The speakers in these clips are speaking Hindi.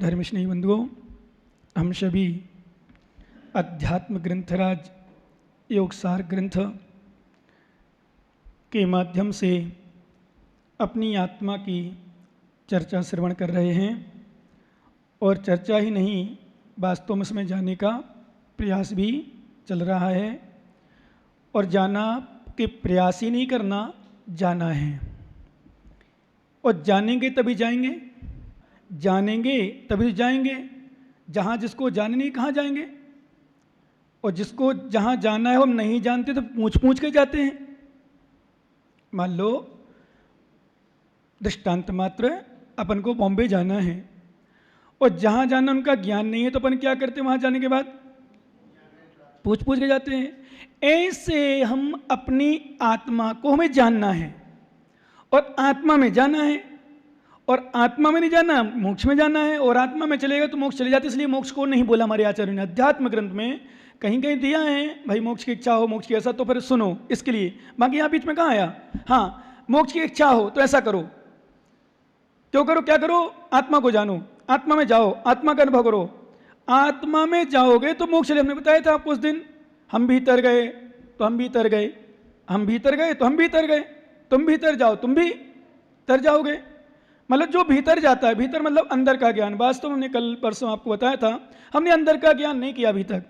धर्मस्नेही बंधुओं, हम सभी अध्यात्म ग्रंथराज योगसार ग्रंथ के माध्यम से अपनी आत्मा की चर्चा श्रवण कर रहे हैं और चर्चा ही नहीं, वास्तव में उसमें जाने का प्रयास भी चल रहा है। और जाना के प्रयास ही नहीं करना, जाना है। और जानेंगे तभी जाएंगे, जानेंगे तभी जाएंगे। जहाँ जिसको जाने नहीं, कहाँ जाएंगे? और जिसको जहाँ जाना है हम नहीं जानते तो पूछ पूछ के जाते हैं। मान लो दृष्टांत मात्र, अपन को बॉम्बे जाना है और जहाँ जाना उनका ज्ञान नहीं है तो अपन क्या करते हैं? वहाँ जाने के बाद पूछ पूछ के जाते हैं। ऐसे हम अपनी आत्मा को हमें जानना है और आत्मा में जाना है, और आत्मा में नहीं जाना, मोक्ष में जाना है। और आत्मा में चलेगा तो मोक्ष चले जाते, इसलिए मोक्ष को नहीं बोला हमारे आचार्य ने। अध्यात्म ग्रंथ में कहीं कहीं दिया है भाई मोक्ष की इच्छा हो, मोक्ष की ऐसा, तो फिर सुनो इसके लिए। बाकी यहाँ बीच में कहाँ आया? हाँ, मोक्ष की इच्छा हो तो ऐसा करो। क्यों करो? क्या करो? आत्मा को जानो, आत्मा में जाओ, आत्मा का अनुभव करो। आत्मा में जाओगे तो मोक्ष। हमने बताया था आपको उस दिन, हम भीतर गए तो हम भीतर गए, हम भीतर गए तो हम भीतर गए, तुम भीतर जाओ तुम भी तर जाओगे। मतलब जो भीतर जाता है, भीतर मतलब अंदर का ज्ञान। वास्तव में हमने कल परसों आपको बताया था, हमने अंदर का ज्ञान नहीं किया अभी तक।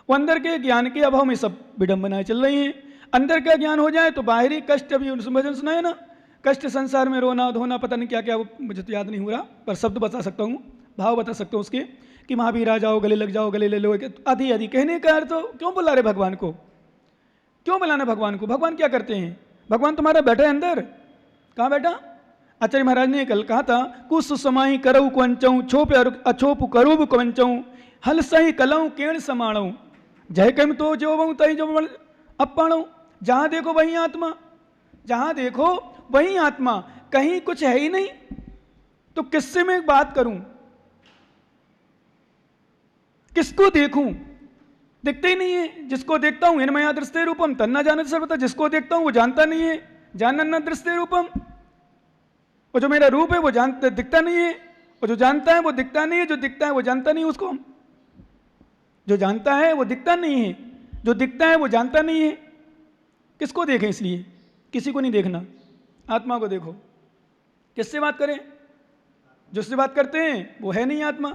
वो अंदर के ज्ञान के अभाव में सब विडंबनाएं चल रही हैं। अंदर का ज्ञान हो जाए तो बाहरी कष्ट, अभी भजन सुनाए ना, कष्ट संसार में रोना धोना, पता नहीं क्या क्या, वो मुझे तो याद नहीं हो रहा, पर शब्द बता सकता हूँ, भाव बता सकता हूँ उसके, कि महावीर आ जाओ, गले लग जाओ, गले ले लो, आदि आदि कहने का अर्थ। तो क्यों बुला रहे भगवान को? क्यों बुलाना भगवान को? भगवान क्या करते हैं? भगवान तुम्हारा बैठा है अंदर। कहाँ बैठा? आचार्य महाराज ने कल कहा था, कुछ समाही करऊ कुंचऊ, छोप अछोप करूब कुंचऊ, हल सही कलऊ केण समाणऊ, जय कम तो जो बहु तई जो अपाणऊ। जहां देखो वही आत्मा, जहां देखो वही आत्मा, कहीं कुछ है ही नहीं। तो किससे मैं बात करूं? किसको देखूं? दिखते ही नहीं है। जिसको देखता हूं इनमया दृष्टि रूपम तन्ना जानत सर्वथा, जिसको देखता हूं वो जानता नहीं है, जानन्ना दृष्टि रूपम। और जो मेरा रूप है वो जानता दिखता नहीं है, और जो जानता है वो दिखता नहीं है, जो दिखता है वो जानता नहीं है उसको। जो जानता है वो दिखता नहीं है, जो दिखता है वो जानता नहीं है। किसको देखें? इसलिए किसी को नहीं देखना, आत्मा को देखो। किससे बात करें? जिससे बात करते हैं वो है नहीं आत्मा,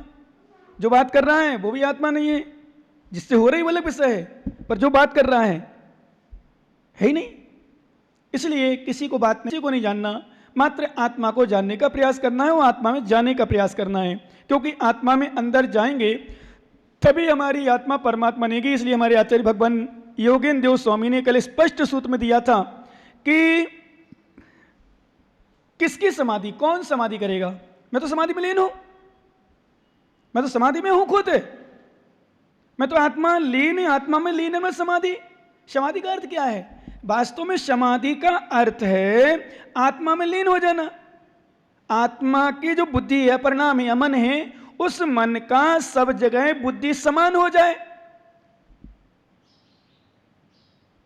जो बात कर रहा है वो भी आत्मा नहीं है। जिससे हो रही वो अलग विषय है, पर जो बात कर रहा है ही नहीं। इसलिए किसी को बात नहीं, किसी को नहीं जानना, मात्र आत्मा को जानने का प्रयास करना है, वो आत्मा में जाने का प्रयास करना है। क्योंकि आत्मा में अंदर जाएंगे तभी हमारी आत्मा परमात्मा बनेगी। इसलिए हमारे आचार्य भगवान योगेंद्र देव स्वामी ने कल स्पष्ट सूत्र में दिया था कि किसकी समाधि, कौन समाधि करेगा? मैं तो समाधि में लीन हूं, मैं तो समाधि में हूं खुद, मैं तो आत्मा लीन है, आत्मा में लीन है मैं समाधि। समाधि का अर्थ क्या है? वास्तव में समाधि का अर्थ है आत्मा में लीन हो जाना। आत्मा की जो बुद्धि है, परिणाम है, मन है, उस मन का सब जगह बुद्धि समान हो जाए।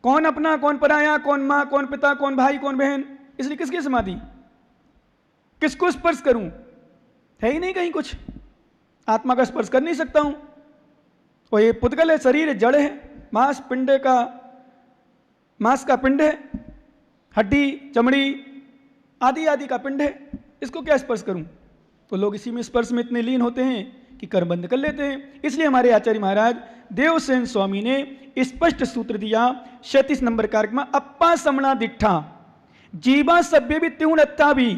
कौन अपना, कौन पराया, कौन मां, कौन पिता, कौन भाई, कौन बहन। इसलिए किसकी समाधि? किसको स्पर्श करूं? है ही नहीं कहीं कुछ। आत्मा का स्पर्श कर नहीं सकता हूं। और ये पुद्गल है, शरीर है, जड़ है, मांस पिंड का, मांस का पिंड है, हड्डी चमड़ी आदि आदि का पिंड है, इसको क्या स्पर्श करूं? तो लोग इसी में स्पर्श में इतने लीन होते हैं कि कर्म बंद कर लेते हैं। इसलिए हमारे आचार्य महाराज देवसेन स्वामी ने स्पष्ट सूत्र दिया 36 नंबर कारक में, अप्पा समणा दिठा जीवा सभ्य भी त्यूण अत्ता भी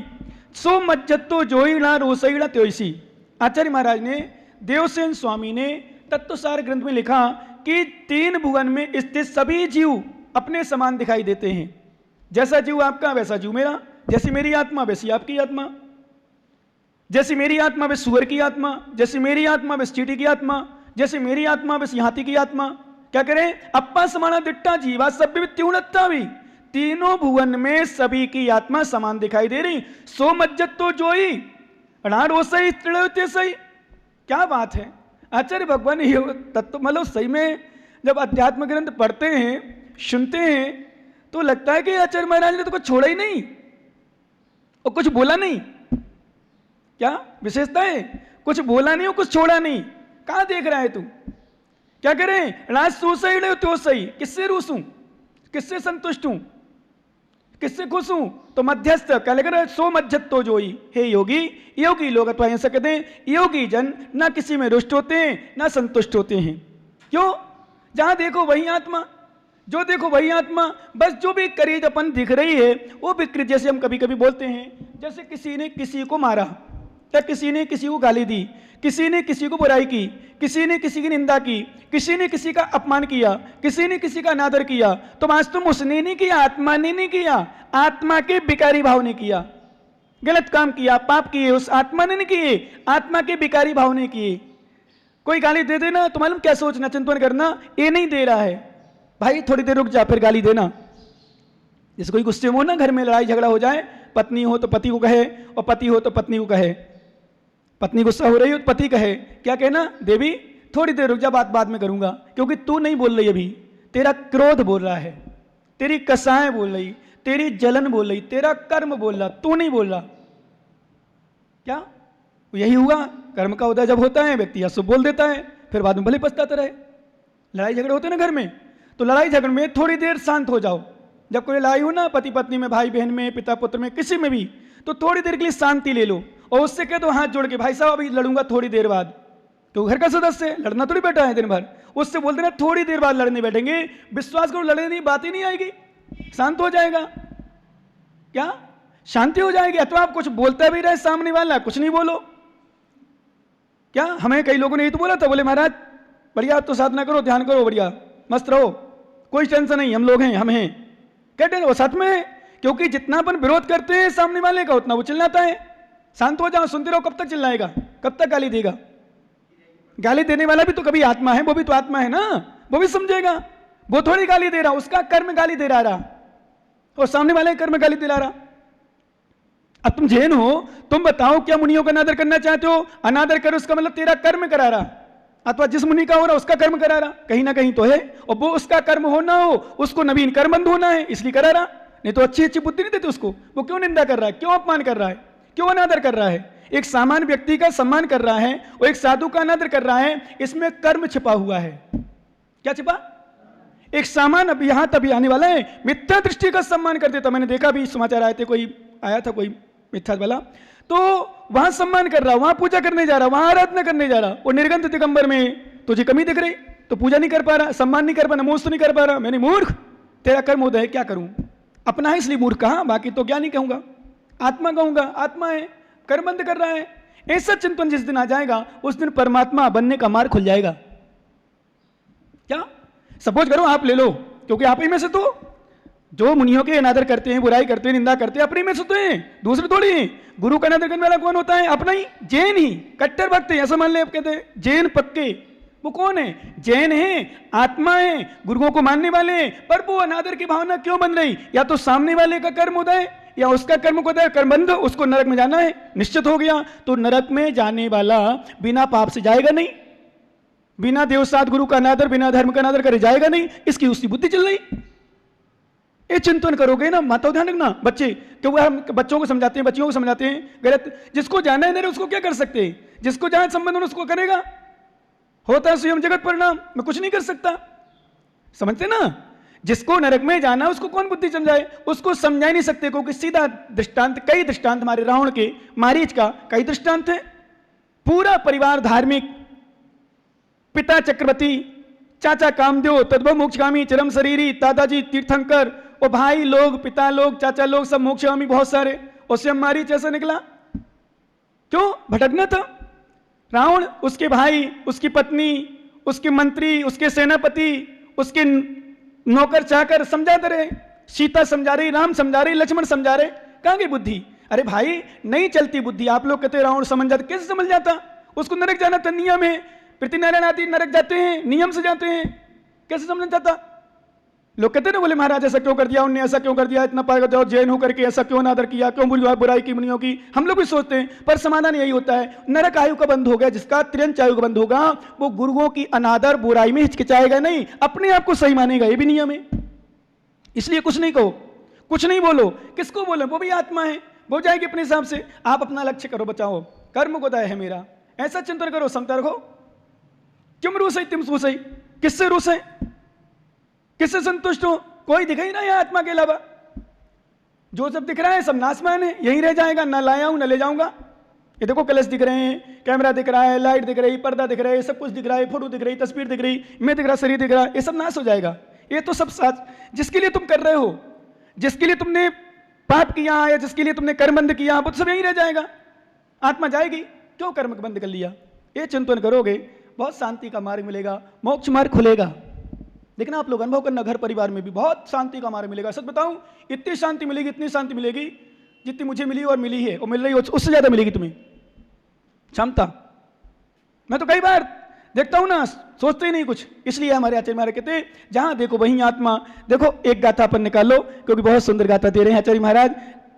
सो मज्जतो जोईणा रोसईणा त्योसी। आचार्य महाराज ने, देवसेन स्वामी ने तत्वसार ग्रंथ में लिखा कि 3 भुवन में स्थित सभी जीव अपने समान दिखाई देते हैं। जैसा जीव आपका वैसा जीव मेरा, जैसी मेरी आत्मा वैसी आपकी आत्मा, जैसी मेरी आत्मा वैसी सुअर की आत्मा, जैसी मेरी आत्मा वैसी चींटी की आत्मा, जैसी मेरी आत्मा वैसी हाथी की आत्मा। क्या करें? अप्पा समाना दिट्टा जीवा सभ्य त्यूणत्ता भी, तीनों भुवन में सभी की आत्मा समान दिखाई दे रही। सो मज्जत तो जोई रोसई सही। क्या बात है! आचार्य भगवान ये तत्व, मतलब सही में जब अध्यात्म ग्रंथ पढ़ते हैं, सुनते हैं, तो लगता है कि आचार्य महाराज ने तो कुछ छोड़ा ही नहीं और कुछ बोला नहीं। क्या विशेषता है? कुछ बोला नहीं हो, कुछ छोड़ा नहीं, कहां देख रहा है तू? क्या करें? राज तू सही रहे तो सही, किससे रूसूं, किससे संतुष्ट हूं, किससे खुश हूं? तो मध्यस्थ क्या लगे, सो मध्यत्तो जोई। हे योगी, योगी लोग अथवा ऐसा कहते हैं, योगी जन ना किसी में रुष्ट होते हैं ना संतुष्ट होते हैं। क्यों? जहां देखो वही आत्मा, जो देखो वही आत्मा। बस जो भी करीब अपन दिख रही है वो विकृत, जैसे हम कभी कभी बोलते हैं, जैसे किसी ने किसी को मारा या किसी ने किसी को गाली दी, किसी ने किसी को बुराई की, किसी ने किसी की निंदा की, किसी ने किसी का अपमान किया, किसी ने किसी का अनादर किया, तो वास्तव में उसने नहीं किया, आत्मा ने नहीं किया, आत्मा के विकारी भाव ने किया, गलत काम किया, पाप किए, उस आत्मा ने नहीं किए, आत्मा के विकारी भाव ने किए। कोई गाली दे देना तो मालूम क्या सोचना, चिंतन करना, ये नहीं दे रहा है भाई, थोड़ी देर रुक जा फिर गाली देना। जैसे कोई गुस्से में हो ना, घर में लड़ाई झगड़ा हो जाए, पत्नी हो तो पति को कहे और पति हो तो पत्नी को कहे, पत्नी गुस्सा हो रही हो तो पति कहे, क्या कहना, देवी थोड़ी देर रुक जा, बात बाद में करूंगा, क्योंकि तू नहीं बोल रही, अभी तेरा क्रोध बोल रहा है, तेरी कसाएं बोल रही, तेरी जलन बोल रही, तेरा कर्म बोल रहा, तू नहीं बोल रहा। क्या यही हुआ? कर्म का उदय जब होता है व्यक्ति अशुभ बोल देता है, फिर बाद में भले पछताता रहे। लड़ाई झगड़े होते हैं ना घर में, तो लड़ाई झगड़े में थोड़ी देर शांत हो जाओ। जब कोई लड़ाई हो ना, पति पत्नी में, भाई बहन में, पिता पुत्र में, किसी में भी, तो थोड़ी देर के लिए शांति ले लो और उससे कह दो हाथ जोड़ के, भाई साहब अभी लड़ूंगा थोड़ी देर बाद, क्योंकि घर का सदस्य है, लड़ना थोड़ी बैठा है दिन भर, उससे बोल देना थोड़ी देर बाद लड़ने बैठेंगे, विश्वास करो लड़ने नहीं, बात ही नहीं आएगी, शांत हो जाएगा। क्या शांति हो जाएगी? अथवा आप कुछ बोलता भी रहे सामने वाला, कुछ नहीं बोलो। क्या हमें कई लोगों ने ये तो बोला था, बोले महाराज बढ़िया तो साधना करो, ध्यान करो, बढ़िया मस्त रहो, कोई टेंशन नहीं, हम लोग हैं, हम हैं। कहते हैं वो सच में है, क्योंकि जितना अपन विरोध करते हैं सामने वाले का उतना वो चिल्लाता है। शांत हो जाओ, सुनते रहो, कब तक चिल्लाएगा, कब तक गाली देगा? गाली देने वाला भी तो कभी आत्मा है, वो भी तो आत्मा है ना, वो भी समझेगा, वो थोड़ी गाली दे रहा, उसका कर्म गाली दे रहा और सामने वाले कर्म गाली दिला रहा। अब तुम जैन हो, तुम बताओ क्या मुनियों का अनादर करना चाहते हो? अनादर करो, उसका मतलब तेरा कर्म करा रहा, अथवा जिस मुनि का हो रहा उसका कर्म करा रहा, कहीं ना कहीं तो है, और वो उसका कर्म हो ना हो, उसको नवीन कर्मबंध होना है, इसलिए करा रहा, नहीं तो अच्छी अच्छी बुद्धि नहीं देते उसको। वो क्यों निंदा कर रहा है, क्यों अपमान कर रहा है, क्यों अनादर कर रहा है? एक सामान्य व्यक्ति का सम्मान कर रहा है और एक साधु का अनादर कर रहा है, इसमें कर्म छिपा हुआ है। क्या छिपा? एक सामान अब यहां तभी आने वाला है, मिथ्या दृष्टि का सम्मान कर देता। मैंने देखा भी समाचार आए थे, कोई आया था कोई मिथ्या वाला, तो वहां सम्मान कर रहा, वहां पूजा करने जा रहा, वहां आराधना करने जा रहा, और निर्गंध दिगंबर में तुझे कमी दिख रही, तो पूजा नहीं कर पा रहा, सम्मान नहीं कर पा रहा, नमोस्तु नहीं कर पा रहा। मैंने मूर्ख, तेरा कर्म उदय है, क्या करूं? अपना है इसलिए मूर्ख कहा, बाकी तो क्या नहीं कहूंगा, आत्मा कहूंगा, आत्मा है, कर्म बंद कर रहा है। ऐसा चिंतन जिस दिन आ जाएगा उस दिन परमात्मा बनने का मार्ग खुल जाएगा। क्या सपोज करो आप ले लो, क्योंकि आप ही में से तो जो मुनियों के अनादर करते हैं, बुराई करते हैं, निंदा करते हैं, अपने में से तो हैं, दूसरे थोड़ी हैं। गुरु का अनादर करने वाला कौन होता है? अपना ही, जैन ही, कट्टर भक्त है, ऐसा मान ले। आप कहते हैं जैन पक्के, वो कौन है? जैन है, आत्मा है, गुरुओं को मानने वाले हैं, पर वो अनादर की भावना क्यों बन रही? या तो सामने वाले का कर्म उदय या उसका कर्म को उदय, कर्मबंध, उसको नरक में जाना है, निश्चित हो गया। तो नरक में जाने वाला बिना पाप से जाएगा नहीं, बिना देवसात गुरु का अनादर, बिना धर्म का अनादर करे जाएगा नहीं, इसकी उसकी बुद्धि चल रही। ये चिंतन करोगे ना, माताओं ध्यान रखना, बच्चे, क्योंकि हम बच्चों को समझाते हैं, बच्चियों को समझाते हैं, गलत, जिसको जाना है नरक उसको क्या कर सकते हैं? जिसको जहां संबंध हो उसको करेगा, होता है स्वयं जगत परिणाम, मैं कुछ नहीं कर सकता। समझते ना? जिसको नरक में जाना उसको कौन बुद्धि समझाए? उसको समझा नहीं सकते, क्योंकि सीधा दृष्टांत, कई दृष्टांत हमारे रावण के, मारीच का कई दृष्टांत है। पूरा परिवार धार्मिक, पिता चक्रवर्ती, चाचा कामदेव, तद्भव मोक्षगामी, चरम शरीरी, दादाजी तीर्थंकर, और भाई लोग, पिता लोग, चाचा लोग, सब मोक्षगामी बहुत सारे, और स्वयं मारीच ऐसा निकला। क्यों? भटकना था। रावण, उसके भाई, उसकी पत्नी, उसके मंत्री, उसके सेनापति, उसके नौकर चाकर समझाते रहे, सीता समझा रही, राम समझा रही, लक्ष्मण समझा रहे, कहां गई बुद्धि? अरे भाई नहीं चलती बुद्धि। आप लोग कहते रावण समझ जाता, कैसे समझ जाता? उसको नरक जाना था, नियम है, पृथ्वीनारायण आदि नरक जाते हैं, नियम से जाते हैं, कैसे समझ जाता? लोग कहते ना, बोले महाराज ऐसा क्यों कर दिया, उनने ऐसा क्यों कर दिया, इतना पागल जाओ जैन होकर के ऐसा क्यों अनादर किया, क्यों बुराई की मुनियों की। हम लोग भी सोचते हैं, पर समाधान यही होता है, नरक आयु का बंद हो गया, जिसका त्रियंच आयु का बंद होगा वो गुरुओं की अनादर बुराई में हिचकिचाएगा नहीं, अपने आप को सही मानेगा, ये भी नियम है। इसलिए कुछ नहीं कहो, कुछ नहीं बोलो, किसको बोलो? वो भी आत्मा है, वो जाएगी अपने हिसाब से। आप अपना लक्ष्य करो, बचाओ, कर्म को दया है मेरा, ऐसा चिंतन करो, समता रखो। क्यों रूस है, तुम रूस है, किससे रूस है, किससे संतुष्ट हो? कोई दिखा ही ना यहाँ आत्मा के अलावा। जो सब दिख रहा है सब नासमान है, यहीं रह जाएगा, ना लाया हूं ना ले जाऊंगा। ये देखो कलश दिख रहे हैं, कैमरा दिख रहा है, लाइट दिख रही, पर्दा दिख रहा है, सब कुछ दिख रहा है, फोटो दिख रही, तस्वीर दिख रही, मैं दिख रहा, शरीर दिख रहा, ये सब नाश हो जाएगा। ये तो सब साथ जिसके लिए तुम कर रहे हो, जिसके लिए तुमने पाप किया या जिसके लिए तुमने कर्म बंद किया, वो तो सब यहीं रह जाएगा। आत्मा जाएगी, क्यों कर्म बंद कर लिया? ये चिंतन करोगे, बहुत शांति का मार्ग मिलेगा, मोक्ष मार्ग खुलेगा। देखना आप लोग अनुभव करना, घर परिवार में भी बहुत शांति का मार्ग मिलेगा। सच बताऊं, इतनी शांति मिलेगी, इतनी शांति मिलेगी जितनी मुझे मिली और मिली है और मिल रही है, उससे ज्यादा मिलेगी तुम्हें क्षमता। मैं तो कई बार देखता हूं ना, सोचते ही नहीं कुछ। इसलिए हमारे आचार्य महाराज कहते हैं जहां देखो वहीं आत्मा। देखो एक गाथा अपन निकालो, क्योंकि बहुत सुंदर गाथा दे रहे हैं आचार्य महाराज,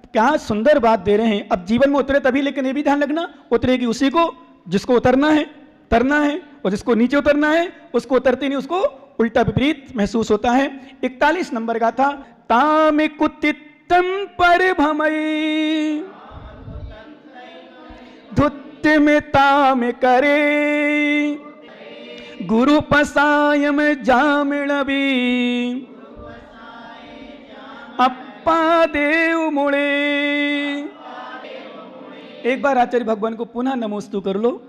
क्या सुंदर बात दे रहे हैं। अब जीवन में उतरे तभी, लेकिन ये भी ध्यान रखना, उतरेगी उसी को जिसको उतरना है, तरना है, और जिसको नीचे उतरना है उसको उतरते नहीं, उसको उल्टा विपरीत महसूस होता है। 41 नंबर गाथा। ताम कुतित्तम पर भमई धुत्य में ताम करे गुरु पसायम जामिणबी अप्पा देव मुड़े। एक बार आचार्य भगवान को पुनः नमोस्तु कर लो।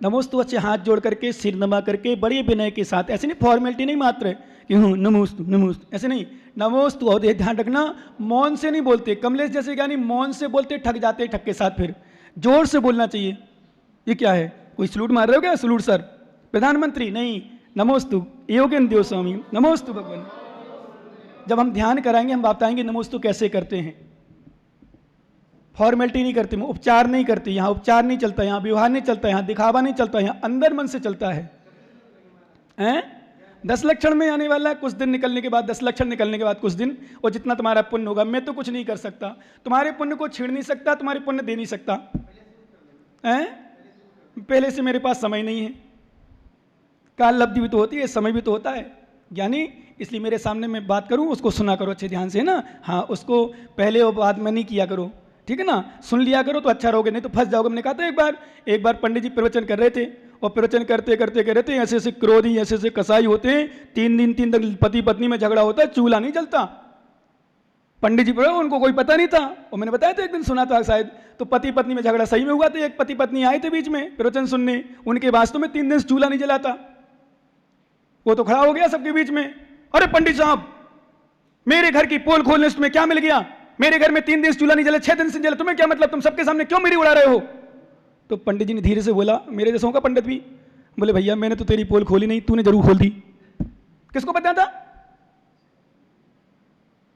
नमोस्तु अच्छे हाथ जोड़ करके, सिर नमा करके, बड़े विनय के साथ, ऐसे नहीं फॉर्मेलिटी नहीं मात्र कि हूँ नमोस्तु नमोस्तु, ऐसे नहीं, नमोस्तु। और ध्यान रखना, मौन से नहीं बोलते। कमलेश जैसे ज्ञानी मौन से बोलते, ठग जाते, ठग के साथ फिर जोर से बोलना चाहिए। ये क्या है, कोई सलूट मार रहे हो क्या? सलूट सर, प्रधानमंत्री नहीं, नमोस्तु योगेंद्र देव स्वामी, नमोस्तु भगवान। जब हम ध्यान कराएंगे हम बताएंगे नमोस्तु कैसे करते हैं। फॉर्मेलिटी नहीं करते, उपचार नहीं करते, यहाँ उपचार नहीं चलता, यहाँ व्यवहार नहीं चलता, यहाँ दिखावा नहीं चलता, यहाँ अंदर मन से चलता है। 10 लक्षण में आने वाला है, कुछ दिन निकलने के बाद, 10 लक्षण निकलने के बाद कुछ दिन, और जितना तुम्हारा पुण्य होगा। मैं तो कुछ नहीं कर सकता, तुम्हारे पुण्य को छीन नहीं सकता, तुम्हारे पुण्य दे नहीं सकता। पहले से मेरे पास समय नहीं है, काल लब्धि भी तो होती है, समय भी तो होता है ज्ञानी। इसलिए मेरे सामने मैं बात करूं, उसको सुना करो अच्छे ध्यान से ना। हाँ, उसको पहले और बाद में नहीं किया करो, ठीक है ना। सुन लिया करो तो अच्छा रहोगे, नहीं तो फंस जाओगे। मैंने कहा था एक बार पंडित जी प्रवचन कर रहे थे, और प्रवचन करते करते कह रहे थे ऐसे ऐसे क्रोधी, ऐसे ऐसे कसाई होते हैं, 3 दिन पति पत्नी में झगड़ा होता है, चूल्हा नहीं जलता। पंडित जी उनको कोई पता नहीं था, और मैंने बताया था एक दिन सुना था शायद, तो पति पत्नी में झगड़ा सही में हुआ था। एक पति पत्नी आए थे बीच में प्रवचन सुनने, उनके वास्तव में 3 दिन से चूल्हा नहीं जलाता। वो तो खड़ा हो गया सबके बीच में, अरे पंडित साहब मेरे घर की पोल खोलने से तुम्हें क्या मिल गया? मेरे घर में 3 दिन चूल्हा नहीं जला, 6 दिन से जला, तुम्हें क्या मतलब? तुम सबके सामने क्यों मेरी उड़ा रहे हो? तो पंडित जी ने धीरे से बोला, मेरे जैसा होगा पंडित भी, बोले भैया मैंने तो तेरी पोल खोली नहीं, तूने जरूर खोल दी। किसको पता था?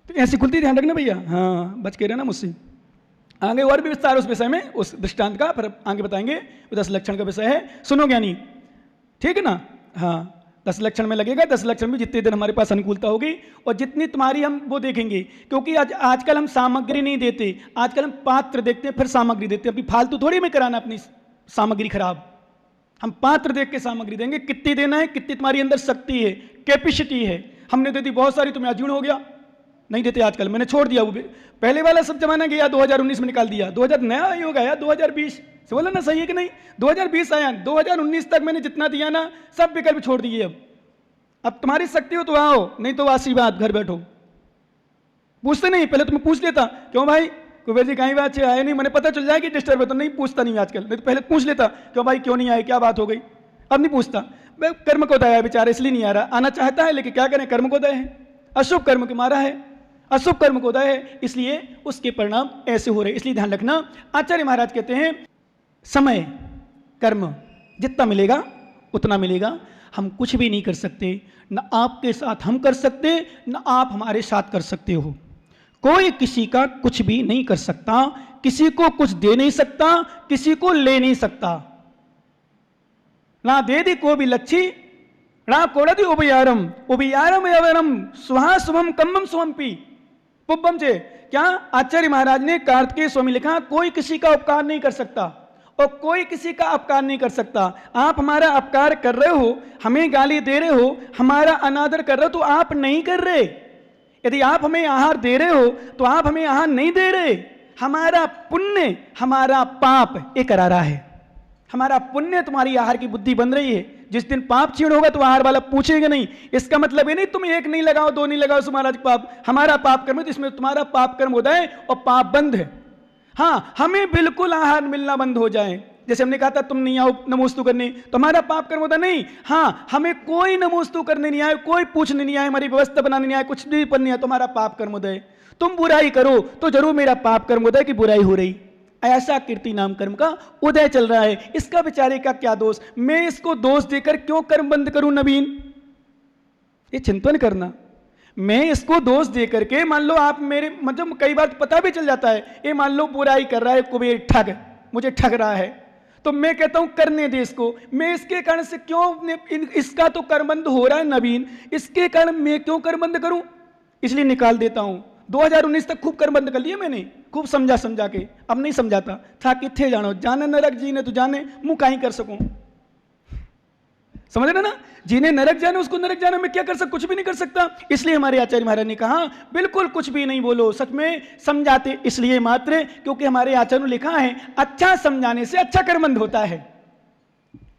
तो ऐसी खुलती, ध्यान रखना भैया। हाँ, बच के रहना मुझसे। आगे और भी विस्तार उस विषय में, उस दृष्टांत का फिर आगे बताएंगे। 10 लक्षण का विषय है, सुनो ज्ञानी, ठीक है ना। हाँ, 10 लक्षण में लगेगा। 10 लक्षण में जितने दिन हमारे पास अनुकूलता होगी और जितनी तुम्हारी हम वो देखेंगे, क्योंकि आजकल हम सामग्री नहीं देते, आजकल हम पात्र देखते हैं फिर सामग्री देते हैं। अभी फालतू थोड़ी में कराना अपनी सामग्री खराब, हम पात्र देख के सामग्री देंगे। कितनी देना है, कितनी तुम्हारी अंदर शक्ति है, कैपेसिटी है। हमने दे दी बहुत सारी, तुम्हें अजीर्ण हो गया, नहीं देते आजकल, मैंने छोड़ दिया। वो पहले वाला सब जमाना गया, 2019 में निकाल दिया। 2000 नया योग आया, 2020 से, बोला ना सही है कि नहीं? 2020 आया, 2019 तक मैंने जितना दिया ना सब विकल्प छोड़ दिए। अब तुम्हारी शक्ति हो तो आओ, नहीं तो आशीर्वाद, घर बैठो। पूछते नहीं, पहले तुम्हें पूछ लेता, क्यों भाई कुबेर जी कहीं बात आए नहीं, मैंने पता चल जाए कि डिस्टर्ब है, तो नहीं पूछता नहीं आजकल। नहीं तो पहले पूछ लेता, क्यों भाई क्यों नहीं आए, क्या बात हो गई। अब नहीं पूछता, कर्म को दया है बेचारा, इसलिए नहीं आ रहा। आना चाहता है लेकिन क्या करें, कर्म को दया है, अशुभ कर्म के मारा है, अशुभ कर्म को दया है, इसलिए उसके परिणाम ऐसे हो रहे। इसलिए ध्यान रखना, आचार्य महाराज कहते हैं समय कर्म जितना मिलेगा उतना मिलेगा। हम कुछ भी नहीं कर सकते, न आपके साथ हम कर सकते, न आप हमारे साथ कर सकते हो। कोई किसी का कुछ भी नहीं कर सकता, किसी को कुछ दे नहीं सकता, किसी को ले नहीं सकता। ना दे दी को भी लच्छी, ना कोड़दी उबियारम उबियारम यवरम सुहा शुभम कम्मम सुहम्पी पुब्बम से। क्या आचार्य महाराज ने कार्तिकेय स्वामी लिखा, कोई किसी का उपकार नहीं कर सकता और कोई किसी का अपकार नहीं कर सकता। आप हमारा अपकार कर रहे हो, हमें गाली दे रहे हो, हमारा अनादर कर रहे हो, तो आप नहीं कर रहे। यदि आप हमें आहार दे रहे हो तो आप हमें आहार नहीं दे रहे। हमारा पुण्य हमारा पाप ये करा रहा है। हमारा पुण्य तुम्हारी आहार की बुद्धि बन रही है। जिस दिन पाप क्षीण होगा तो आहार वाला पूछेगा नहीं। इसका मतलब ये नहीं तुम एक नहीं लगाओ, दो नहीं लगाओ तुम्हारा पाप, हमारा पाप कर्म है तो इसमें तुम्हारा पाप कर्म होता है और पाप बंद है। हाँ, हमें बिल्कुल आहार मिलना बंद हो जाए, जैसे हमने कहा था तुम नहीं आओ नमोस्तु करने, तो हमारा पाप कर्म होता नहीं। हाँ, हमें कोई नमोस्तु करने नहीं आए, कोई पूछने नहीं आए, हमारी व्यवस्था बनाने नहीं आए, कुछ भी पर नहीं आए, तुम्हारा पाप कर्म उदय। तुम बुराई करो तो जरूर मेरा पाप कर्म उदय की बुराई हो रही, ऐसा कीर्ति नाम कर्म का उदय चल रहा है। इसका बेचारे का क्या दोष? मैं इसको दोष देकर क्यों कर्म बंद करूं नवीन? ये चिंतन करना। मैं इसको दोष दे करके, मान लो आप मेरे, मतलब कई बार पता भी चल जाता है, ये मान लो बुराई कर रहा है कुबेर, ठग, मुझे ठग रहा है, तो मैं कहता हूं करने दे इसको। मैं इसके कारण से क्यों, इसका तो कर्मबंध हो रहा है नवीन, इसके कारण मैं क्यों कर्मबंध करूं? इसलिए निकाल देता हूं। 2019 तक खूब कर्मबंध कर लिए मैंने, खूब समझा के, अब नहीं समझाता था। किथे जानो, जाने नरक जीने तो जाने, मुंह काई कर सकूं, समझ रहे ना? जिन्हें नरक जाने उसको नरक जाने, में क्या कर सकता? कुछ भी नहीं कर सकता। इसलिए हमारे आचार्य महाराज ने कहा बिल्कुल कुछ भी नहीं बोलो, सच में समझाते इसलिए मात्र क्योंकि हमारे आचार्य ने लिखा है अच्छा समझाने से अच्छा कर्मबंध होता है।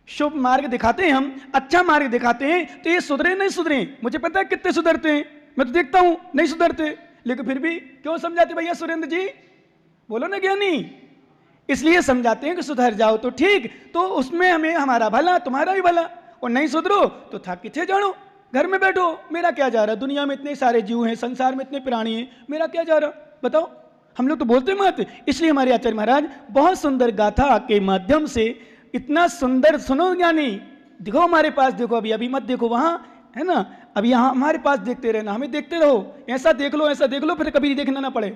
शुभ मार्ग दिखाते हैं हम, अच्छा मार्ग दिखाते हैं, तो ये सुधरे नहीं सुधरे, मुझे पता है कितने सुधरते हैं, मैं तो देखता हूं नहीं सुधरते, लेकिन फिर भी क्यों समझाते भैया सुरेंद्र जी? बोलो ना ज्ञानी। इसलिए समझाते हैं कि सुधर जाओ तो ठीक, तो उसमें हमें हमारा भला तुम्हारा भी भला, और नहीं सुधरो तो था किथे जानो, घर में बैठो, मेरा क्या जा रहा? दुनिया में इतने सारे जीव हैं, संसार में इतने प्राणी हैं, मेरा क्या जा रहा? बताओ। हम लोग तो बोलते मत। इसलिए हमारे आचार्य महाराज बहुत सुंदर गाथा के माध्यम से, इतना सुंदर, सुनो ज्ञानी, देखो हमारे पास, देखो अभी अभी मत देखो वहां, है ना, अब यहाँ हमारे पास देखते रहना, हमें देखते रहो, ऐसा देख लो ऐसा देख लो, फिर कभी देखना ना पड़े।